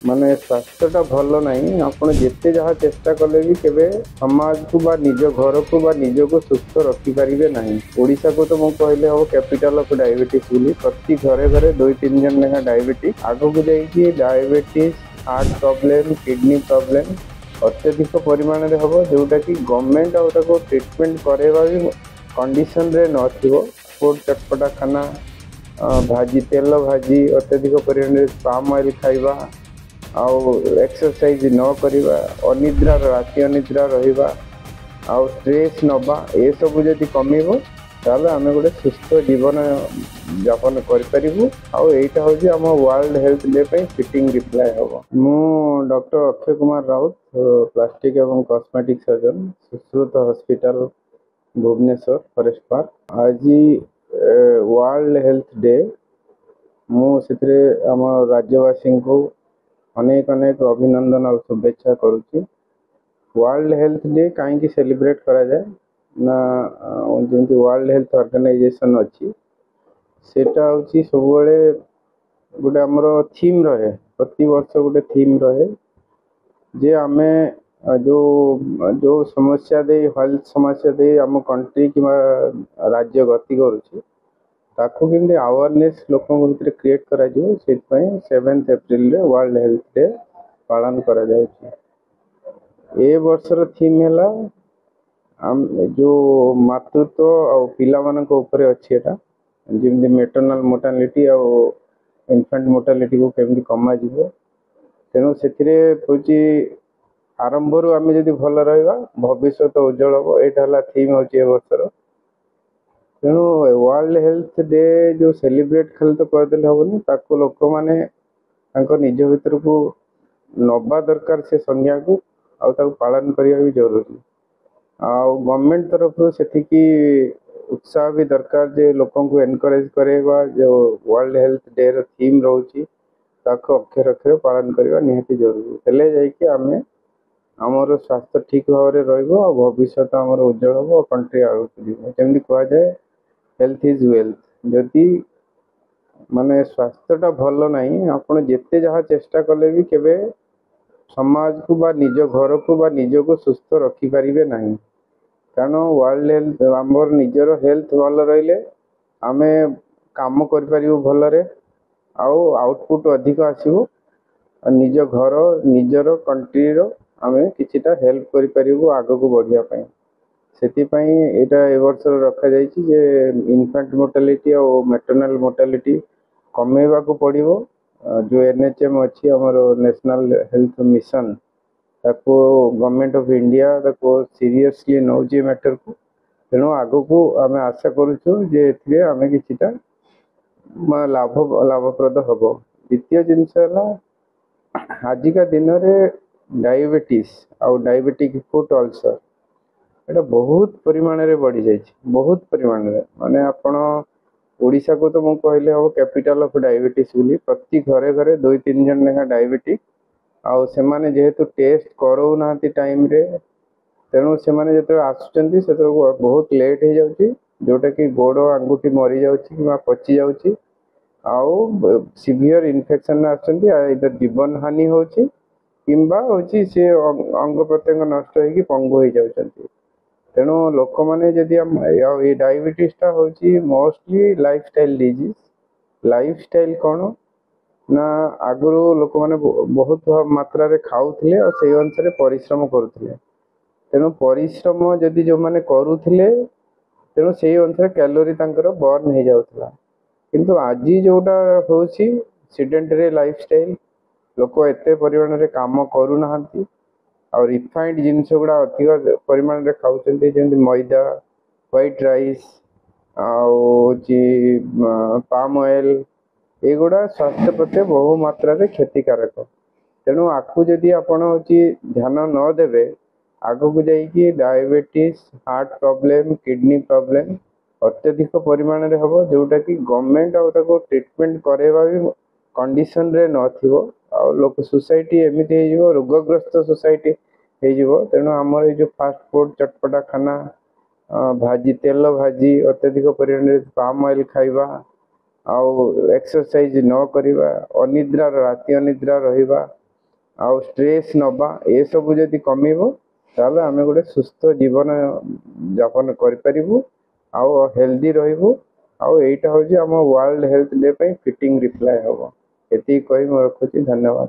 ମାନେ ସ୍ୱାସ୍ଥ୍ୟଟା ଭଲ ନାହିଁ। ଆପଣ ଯେତେ ଯାହା ଚେଷ୍ଟା କଲେ ବି କେବେ ସମାଜକୁ ବା ନିଜ ଘରକୁ ବା ନିଜକୁ ସୁସ୍ଥ ରଖିପାରିବେ ନାହିଁ। ଓଡ଼ିଶାକୁ ତ ମୁଁ କହିଲେ ହେବ କ୍ୟାପିଟାଲ ଅଫ୍ ଡାଇବେଟିସ୍ ବୋଲି। ପ୍ରତି ଘରେ ଘରେ 2-3 ଜଣ ଲେଖା ଡାଇବେଟିସ୍। ଆଗକୁ ଯାଇକି diabetes, heart problem, kidney problem ଅତ୍ୟଧିକ ପରିମାଣରେ ହେବ, ଯେଉଁଟାକି ଗଭର୍ଣ୍ଣମେଣ୍ଟ ଆଉ ତାକୁ ଟ୍ରିଟମେଣ୍ଟ କରାଇବା ବି କଣ୍ଡିସନରେ ନଥିବ। ଫୁଡ୍ ଚଟପଟା ଖାନା, ତେଲ ଭାଜି, ଅତ୍ୟଧିକ ପରିମାଣରେ ପାମ୍ ଅଏଲ୍ ଖାଇବା, ଆଉ ଏକ୍ସରସାଇଜ ନ କରିବା, ରାତି ଅନିଦ୍ରା ରହିବା, ଆଉ ଷ୍ଟ୍ରେସ୍ ନେବା, ଏସବୁ ଯଦି କମିବ ତାହେଲେ ଆମେ ଗୋଟେ ସୁସ୍ଥ ଜୀବନ ଯାପନ କରିପାରିବୁ। ଆଉ ଏଇଟା ହେଉଛି ଆମ ୱାର୍ଲଡ ହେଲ୍ଥ ଡେ ପାଇଁ ଫିଟିଂ ରିପ୍ଲାଏ ହେବ। ମୁଁ ଡକ୍ଟର ଅକ୍ଷୟ କୁମାର ରାଉତ, ପ୍ଲାଷ୍ଟିକ୍ ଏବଂ cosmetic surgeon, Sushrut hospital, Bhubaneswar, forest park. ଆଜି ୱାର୍ଲଡ ହେଲ୍ଥ ଡେ। ମୁଁ ସେଥିରେ ଆମ ରାଜ୍ୟବାସୀଙ୍କୁ ଅନେକ ଅନେକ ଅଭିନନ୍ଦନ ଆଉ ଶୁଭେଚ୍ଛା କରୁଛି। ୱାର୍ଲଡ ହେଲ୍ଥ ଡେ କାହିଁକି ସେଲିବ୍ରେଟ୍ କରାଯାଏ ନା, ଯେମିତି ୱାର୍ଲଡ ହେଲ୍ଥ ଅର୍ଗାନାଇଜେସନ୍ ଅଛି, ସେଇଟା ହେଉଛି ସବୁବେଳେ ଗୋଟେ ଆମର ଥିମ୍ ରହେ। ପ୍ରତିବର୍ଷ ଗୋଟେ ଥିମ୍ ରହେ ଯେ ଆମେ ଯେଉଁ ସମସ୍ୟା ଦେଇ, ହେଲ୍ଥ ସମସ୍ୟା ଦେଇ ଆମ କଣ୍ଟ୍ରି କିମ୍ବା ରାଜ୍ୟ ଗତି କରୁଛି, ତାକୁ କେମିତି ଆୱାରନେସ୍ ଲୋକଙ୍କ ଭିତରେ କ୍ରିଏଟ୍ କରାଯିବ, ସେଥିପାଇଁ 7 ଏପ୍ରିଲରେ ୱାର୍ଲଡ ହେଲ୍ଥ ଡେ ପାଳନ କରାଯାଉଛି। ଏ ବର୍ଷର ଥିମ୍ ହେଲା ଯେଉଁ ମାତୃତ୍ୱ ଆଉ ପିଲାମାନଙ୍କ ଉପରେ ଅଛି। ଏଟା ଯେମିତି ମେଟର୍ନାଲ ମୋର୍ଟାଲିଟି ଆଉ ଇନଫାଣ୍ଟ ମୋର୍ଟାଲିଟିକୁ କେମିତି କମାଯିବ। ତେଣୁ ସେଥିରେ ହେଉଛି ଆରମ୍ଭରୁ ଆମେ ଯଦି ଭଲ ରହିବା, ଭବିଷ୍ୟତ ଉଜ୍ଜଳ ହେବ। ଏଇଟା ହେଲା ଥିମ୍ ହେଉଛି ଏ ବର୍ଷର। ତେଣୁ ୱାର୍ଲଡ ହେଲ୍ଥ ଡେ ଯେଉଁ ସେଲିବ୍ରେଟ୍ ଖାଲି ତ କରିଦେଲେ ହେବନି, ତାକୁ ଲୋକମାନେ ତାଙ୍କ ନିଜ ଭିତରକୁ ନେବା ଦରକାର ସେ ସଂଜ୍ଞାକୁ, ଆଉ ତାକୁ ପାଳନ କରିବା ବି ଜରୁରୀ। ଆଉ ଗଭର୍ଣ୍ଣମେଣ୍ଟ ତରଫରୁ ସେତିକି ଉତ୍ସାହ ବି ଦରକାର ଯେ ଲୋକଙ୍କୁ ଏନକରେଜ କରାଇବା। ଯେଉଁ ୱାର୍ଲଡ ହେଲ୍ଥ ଡେର ଥିମ୍ ରହୁଛି, ତାକୁ ଅକ୍ଷରେ ଅକ୍ଷରେ ପାଳନ କରିବା ନିହାତି ଜରୁରୀ। ହେଲେ ଯାଇକି ଆମେ ଆମର ସ୍ୱାସ୍ଥ୍ୟ ଠିକ୍ ଭାବରେ ରହିବ, ଆଉ ଭବିଷ୍ୟତ ଆମର ଉଜ୍ଜଳ ହେବ, ଆଉ କଣ୍ଟ୍ରି ଆଗକୁ ଯିବ। ଯେମିତି କୁହାଯାଏ, ହେଲ୍ଥ ଇଜ୍ ୱେଲ୍ଥ। ଯଦି ମାନେ ସ୍ୱାସ୍ଥ୍ୟଟା ଭଲ ନାହିଁ, ଆପଣ ଯେତେ ଯାହା ଚେଷ୍ଟା କଲେ ବି କେବେ ସମାଜକୁ ବା ନିଜ ଘରକୁ ବା ନିଜକୁ ସୁସ୍ଥ ରଖିପାରିବେ ନାହିଁ। କାରଣ ୱାର୍ଲଡ ହେଲ୍ଥ, ଆମର ନିଜର ହେଲ୍ଥ ଭଲ ରହିଲେ ଆମେ କାମ କରିପାରିବୁ ଭଲରେ, ଆଉ ଆଉଟପୁଟ୍ ଅଧିକ ଆସିବ। ନିଜ ଘର, ନିଜର କଣ୍ଟ୍ରିର ଆମେ କିଛିଟା ହେଲ୍ପ କରିପାରିବୁ ଆଗକୁ ବଢ଼ିବା ପାଇଁ। ସେଥିପାଇଁ ଏଇଟା ଏ ବର୍ଷ ରଖାଯାଇଛି ଯେ ଇନଫାଣ୍ଟ ମୋର୍ଟାଲିଟି ଆଉ ମେଟର୍ନାଲ ମୋର୍ଟାଲିଟି କମେଇବାକୁ ପଡ଼ିବ। ଯେଉଁ NHM ଅଛି, ଆମର ନ୍ୟାସନାଲ ହେଲ୍ଥ ମିଶନ, ତାକୁ ଗଭର୍ଣ୍ଣମେଣ୍ଟ ଅଫ୍ ଇଣ୍ଡିଆ ତାକୁ ସିରିୟସଲି ନେଉଛି ଏ ମ୍ୟାଟରକୁ। ତେଣୁ ଆଗକୁ ଆମେ ଆଶା କରୁଛୁ ଯେ ଏଥିରେ ଆମେ କିଛିଟା ଲାଭପ୍ରଦ ହେବ। ଦ୍ୱିତୀୟ ଜିନିଷ ହେଲା, ଆଜିକା ଦିନରେ ଡାଇବେଟିସ୍ ଆଉ ଡାଇବେଟିକ୍ ଫୁଟ୍ ଅଲସର ଏଇଟା ବହୁତ ପରିମାଣରେ ବଢ଼ିଯାଇଛି, ବହୁତ ପରିମାଣରେ। ମାନେ ଆପଣ ଓଡ଼ିଶାକୁ ତ ମୁଁ କହିଲେ ହେବ କ୍ୟାପିଟାଲ ଅଫ୍ ଡାଇବେଟିସ୍ ବୋଲି। ପ୍ରତି ଘରେ ଘରେ 2-3 ଜଣ ଲେଖା ଡାଇବେଟିକ୍। ଆଉ ସେମାନେ ଯେହେତୁ ଟେଷ୍ଟ କରାଉନାହାନ୍ତି ଟାଇମ୍ରେ, ତେଣୁ ସେମାନେ ଯେତେବେଳେ ଆସୁଛନ୍ତି ସେତେବେଳେ ବହୁତ ଲେଟ୍ ହେଇଯାଉଛି, ଯେଉଁଟାକି ଗୋଡ଼ ଆଙ୍ଗୁଠି ମରିଯାଉଛି କିମ୍ବା ପଚିଯାଉଛି, ଆଉ ସିଭିୟର ଇନଫେକ୍ସନ୍ ଆସୁଛନ୍ତି। ଏଇଟା ଜୀବନ ହାନି ହେଉଛି କିମ୍ବା ହେଉଛି ସେ ଅଙ୍ଗ ପ୍ରତ୍ୟଙ୍ଗ ନଷ୍ଟ ହେଇକି ପଙ୍ଗୁ ହେଇଯାଉଛନ୍ତି। ତେଣୁ ଲୋକମାନେ ଯଦି ଏଇ ଡାଇବେଟିସ୍ଟା ହେଉଛି ମୋଷ୍ଟଲି ଲାଇଫଷ୍ଟାଇଲ ଡିଜିଜ୍। ଲାଇଫଷ୍ଟାଇଲ କ'ଣ ନା, ଆଗରୁ ଲୋକମାନେ ବହୁତ ମାତ୍ରାରେ ଖାଉଥିଲେ ଆଉ ସେଇ ଅନୁସାରେ ପରିଶ୍ରମ କରୁଥିଲେ। ତେଣୁ ପରିଶ୍ରମ ଯଦି ଯେଉଁମାନେ କରୁଥିଲେ, ତେଣୁ ସେଇ ଅନୁସାରେ କ୍ୟାଲୋରି ତାଙ୍କର ବର୍ନ ହେଇଯାଉଥିଲା। କିନ୍ତୁ ଆଜି ଯେଉଁଟା ହେଉଛି ସିଡେଣ୍ଟାରୀ ଲାଇଫଷ୍ଟାଇଲ, ଲୋକ ଏତେ ପରିମାଣରେ କାମ କରୁନାହାନ୍ତି, ଆଉ ରିଫାଇଣ୍ଡ ଜିନିଷ ଗୁଡ଼ା ଅଧିକ ପରିମାଣରେ ଖାଉଛନ୍ତି, ଯେମିତି ମଇଦା, ହ୍ୱାଇଟ୍ ରାଇସ୍, ଆଉ ହେଉଛି ପାମ୍ ଅଏଲ୍। ଏଗୁଡ଼ା ସ୍ୱାସ୍ଥ୍ୟ ପ୍ରତି ବହୁ ମାତ୍ରାରେ କ୍ଷତିକାରକ। ତେଣୁ ଆକୁ ଯଦି ଆପଣ ହେଉଛି ଧ୍ୟାନ ନ ଦେବେ, ଆଗକୁ ଯାଇକି diabetes, heart problem, kidney problem ଅତ୍ୟଧିକ ପରିମାଣରେ ହେବ, ଯେଉଁଟାକି ଗଭର୍ଣ୍ଣମେଣ୍ଟ ଆଉ ତାକୁ ଟ୍ରିଟମେଣ୍ଟ କରାଇବା ବି କଣ୍ଡିସନରେ ନଥିବ। ଆଉ ସୋସାଇଟି ଏମିତି ହେଇଯିବ, ରୋଗଗ୍ରସ୍ତ ସୋସାଇଟି ହେଇଯିବ। ତେଣୁ ଆମର ଏଇ ଯେଉଁ ଫାଷ୍ଟ ଫୁଡ୍ ଚଟପଟା ଖାନା, ତେଲ ଭାଜି, ଅତ୍ୟଧିକ ପରିମାଣରେ ପାମ୍ ଅଏଲ୍ ଖାଇବା, ଆଉ ଏକ୍ସରସାଇଜ ନ କରିବା, ରାତି ଅନିଦ୍ରା ରହିବା, ଆଉ ଷ୍ଟ୍ରେସ୍ ନେବା ଏସବୁ ଯଦି କମିବ ତାହେଲେ ଆମେ ଗୋଟେ ସୁସ୍ଥ ଜୀବନ ଯାପନ କରିପାରିବୁ ଆଉ ହେଲ୍ଦି ରହିବୁ। ଆଉ ଏଇଟା ହେଉଛି ଆମ ୱାର୍ଲଡ ହେଲ୍ଥ ଡେ ପାଇଁ ଫିଟିଂ ରିପ୍ଲାଏ ହେବ। ଏତିକି କହି ମୁଁ ରଖୁଛି, ଧନ୍ୟବାଦ।